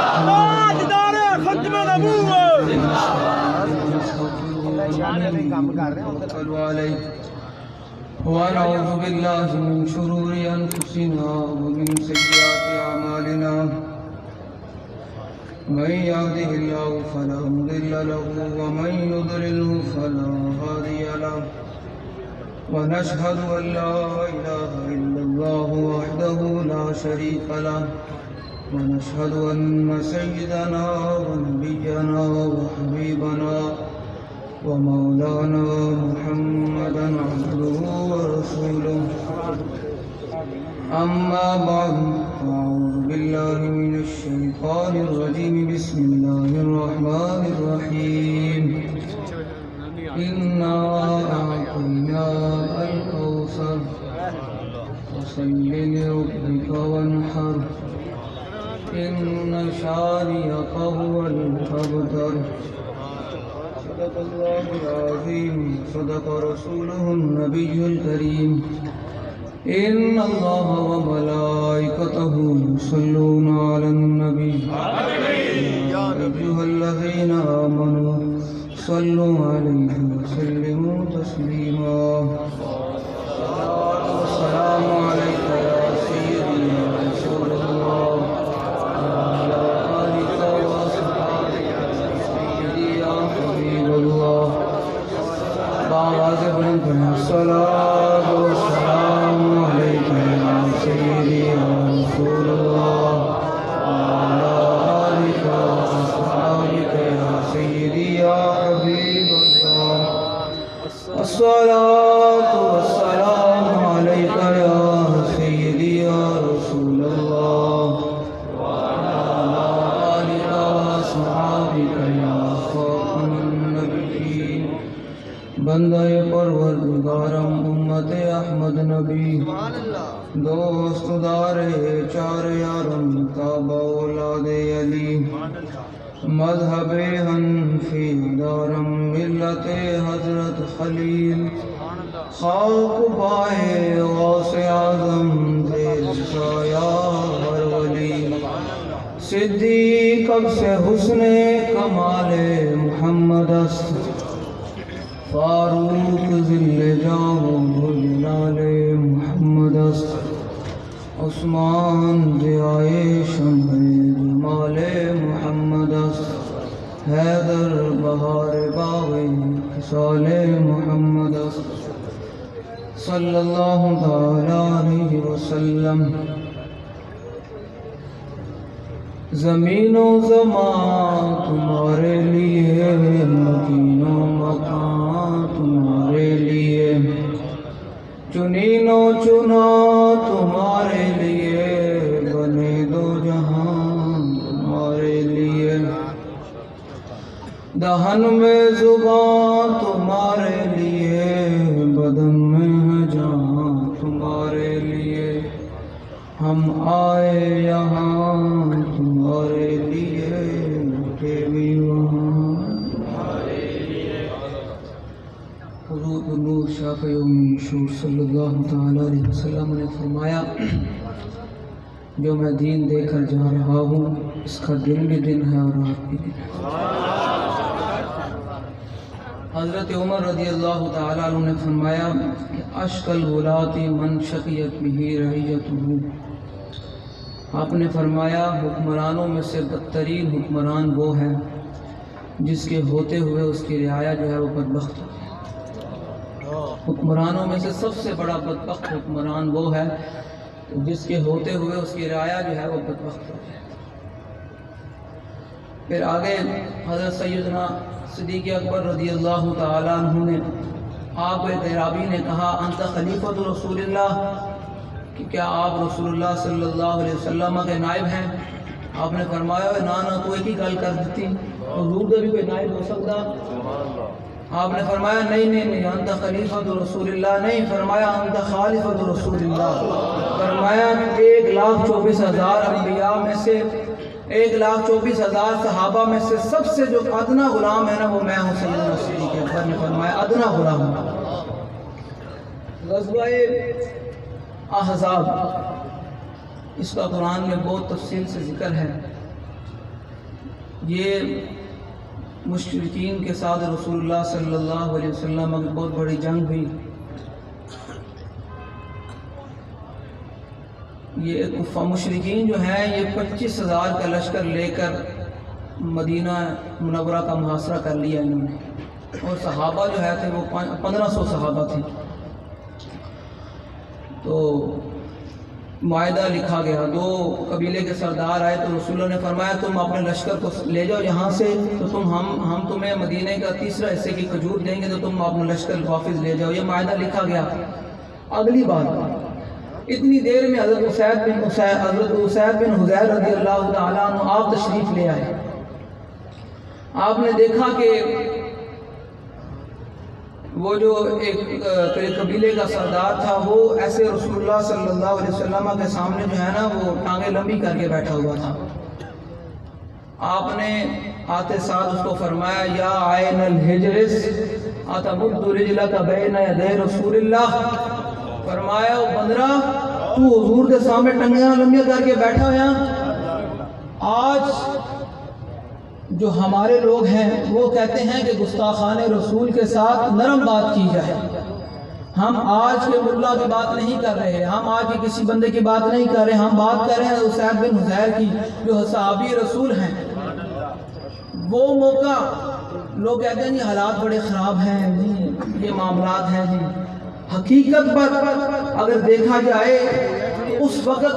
تاجدار ختم نبوت ونعوذ بالله من شرور أنفسنا ومن سيئات أعمالنا من يهده الله فلا مضل له ومن يضلله فلا هادي له ونشهد أن لا إله إلا الله وحده لا شريك له ونشهد أن سيدنا ونبينا وحبيبنا ومولانا محمدا عبده ورسوله أما بعد فأعوذ بالله من الشيطان الرجيم بسم الله الرحمن الرحيم إنا أعطيناك الكوثر فصل لربك وانحر إن شانئك هو الأبتر صدق الله العظيم صدق رسوله النبي الكريم إن الله وملائكته يصلون على النبي يا أيها الذين آمنوا صلوا عليه وسلموا تسليما السلام عليك يا سيدي يا رسول الله وعلى آلك وأصحابك يا سيدي يا حبيب الله بآواز بلند الصلاة والسلام عليك يا سيدي يا رسول الله وعلى آلك وأصحابك يا سيدي يا حبيب الله الصلاة والسلام عليك يا سيدي يا رسول الله وعلى آلك وأصحابك يا خاتم النبيين بندہ پروردگارم امت احمد نبی دوست دار چار یارم تابع اولاد علی مذہب حنفی دارم ملت حضرت خلیل خاک پائے غوث اعظم دیر سایہ ہر ولی صدیق سے حسن کمال محمد است فاروق ذل جاہ جلال محمد است عثمان ضیائے شمع جمال محمد است حیدر بہار باغ خصال محمد است صلی اللہ تعالی علیہ وسلم زمین و زمان تمہارے لیے مکین و مکان تمہارے لیے چنین و چنا تمہارے لیے بنے دو جہان تمہارے لیے دہن میں زبان تمہارے لیے بدن میں جان تمہارے لیے ہم آئے یہاں تمہارے لیے لوٹے بھی وہاں تمہارے لیے حضور نور شافع یوم شور صلی اللہ تعالی علیہ وسلم نے فرمایا جو میں دین دے کر جا رہا ہوں اس کا دن بھی دن ہے اور رات بھی دن ہے حضرت عمر رضی اللہ تعالیٰ عنہ نے فرمایا کہ اشک الولاۃ من شقیت بہ رعیتہ آپ نے فرمایا حکمرانوں میں سے بدترین حکمران وہ ہے جس کے ہوتے ہوئے اس کی رعایا جو ہے وہ بدبخت ہو جائے حکمرانوں میں سے سب سے بڑا بدبخت حکمران وہ ہے جس کے ہوتے ہوئے اس کی رعایا جو ہے وہ بدبخت ہو جائے پھر آگے حضرت سیدنا صدیق اکبر رضی اللہ تعالیٰ عنہ نے آپ اعرابی نے کہا انت خلیفۃ رسول اللہ کہ کیا آپ رسول اللہ صلی اللہ علیہ وسلم کے نائب ہیں آپ نے فرمایا نا تو ایک ہی گل کر دیتی حضور کا بھی کوئی نائب ہو سکتا آپ نے فرمایا نہیں انت خلیفۃ رسول اللہ نہیں فرمایا انت خالفۃ رسول اللہ فرمایا 1,24,000 انبیاء میں سے 1,24,000 صحابہ میں سے سب سے جو ادنا غلام ہے نا وہ میں ہوں سیدنا صدیق اکبر نے فرمایا ادنا غلام غزوہ احزاب اس کا قرآن میں بہت تفصیل سے ذکر ہے یہ مشرکین کے ساتھ رسول اللہ صلی اللہ علیہ وسلم کی بہت بڑی جنگ ہوئی. یہ مشرکین جو ہیں یہ 25,000 کا لشکر لے کر مدینہ منورہ کا محاصرہ کر لیا انہوں نے, اور صحابہ جو ہے تھے وہ 1500 صحابہ تھے. تو معاہدہ لکھا گیا, 2 قبیلے کے سردار آئے تو رسول اللہ نے فرمایا تم اپنے لشکر کو لے جاؤ یہاں سے, تو ہم تمہیں مدینہ کا 3 حصے کی کھجور دیں گے تو تم اپنا لشکر واپس لے جاؤ. یہ معاہدہ لکھا گیا. اگلی بات اتنی دیر میں حضرت اسید بن حضیر رضی اللہ تعالیٰ عنہ آپ تشریف لے آئے. آپ نے دیکھا کہ وہ جو ایک قبیلے کا سردار تھا وہ ایسے رسول اللہ صلی اللہ علیہ وسلم کے سامنے جو ہے نا وہ ٹانگیں لمبی کر کے بیٹھا ہوا تھا. آپ نے آتے ساتھ اس کو فرمایا یا عین الحجرس اتمد رجلک بین یدی رسول اللہ, فرمایا او بندرا تو حضور کے سامنے ٹانگیں لمبی کر کے بیٹھا ہوا. آج جو ہمارے لوگ ہیں وہ کہتے ہیں کہ گستاخان رسول کے ساتھ نرم بات کی جائے. ہم آج کے ملا کی بات نہیں کر رہے, ہم آج کے کسی بندے کی بات نہیں کر رہے, ہم بات کر رہے ہیں اسید بن حضیر کی جو صحابی رسول ہیں. وہ موقع لوگ کہتے ہیں جی حالات بڑے خراب ہیں جی, یہ معاملات ہیں جی. حقیقت پر اگر دیکھا جائے اس وقت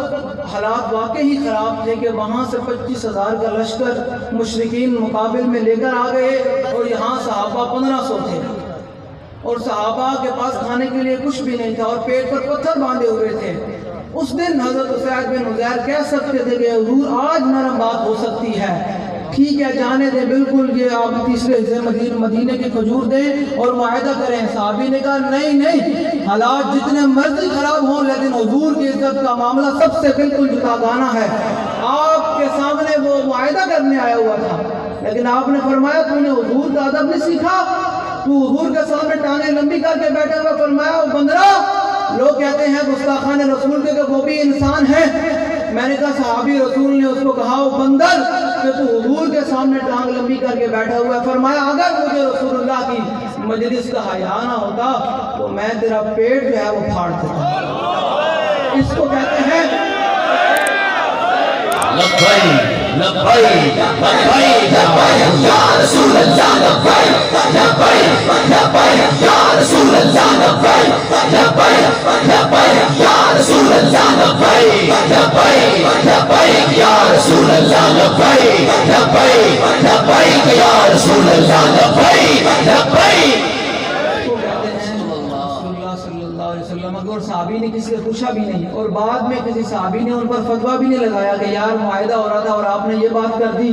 حالات واقعی خراب تھے کہ وہاں سے 25,000 کا لشکر مشرکین مقابل میں لے کر آ گئے اور یہاں صحابہ 1500 تھے, اور صحابہ کے پاس کھانے کے لیے کچھ بھی نہیں تھا اور پیٹ پر پتھر باندھے ہوئے تھے. اس دن حضرت اسید بن حضیر کہہ سکتے تھے کہ حضور آج نرم بات ہو سکتی ہے, ٹھیک ہے جانے دیں, بالکل یہ آپ 3 حصے مدینے کے کھجور دیں اور معاہدہ کریں. صحابی نے کہا نہیں, حالات جتنے مرضی خراب ہوں لیکن حضور کی عزت کا معاملہ سب سے بالکل جدا گانا ہے. آپ کے سامنے وہ معاہدہ کرنے آیا ہوا تھا, لیکن آپ نے فرمایا تو نے حضور کا ادب نہیں سیکھا, تو حضور کے سامنے ٹانگیں لمبی کر کے بیٹھا ہوا. فرمایا او بندرا, لوگ کہتے ہیں گستاخان رسول کے کہ وہ بھی انسان ہیں. میں نے کہا صحابی رسول نے اس کو کہا او بندر کہ تو حضور کے سامنے ٹانگ لمبی کر کے بیٹھا ہوا ہے. فرمایا اگر مجھے رسول اللہ کی مجلس کا حیا نہ ہوتا تو میں تیرا پیٹ جو ہے وہ پھاڑ دیتا. اس کو کہتے ہیں لبیک لبیک لبیک لبیک یا رسول اللہ, لبیک لبیک لبیک یا رسول اللہ, لبیک لبیک لبیک یا رسول اللہ, لبیک لبیک لبیک یا رسول اللہ, لبیک لبیک لبیک یا رسول اللہ, لبیک لبیک. اور صحابی نے کسی سے پوچھا بھی نہیں, اور بعد میں کسی صحابی نے ان پر فتویٰ بھی نہیں لگایا کہ یار معاہدہ ہو رہا تھا اور آپ نے یہ بات کر دی.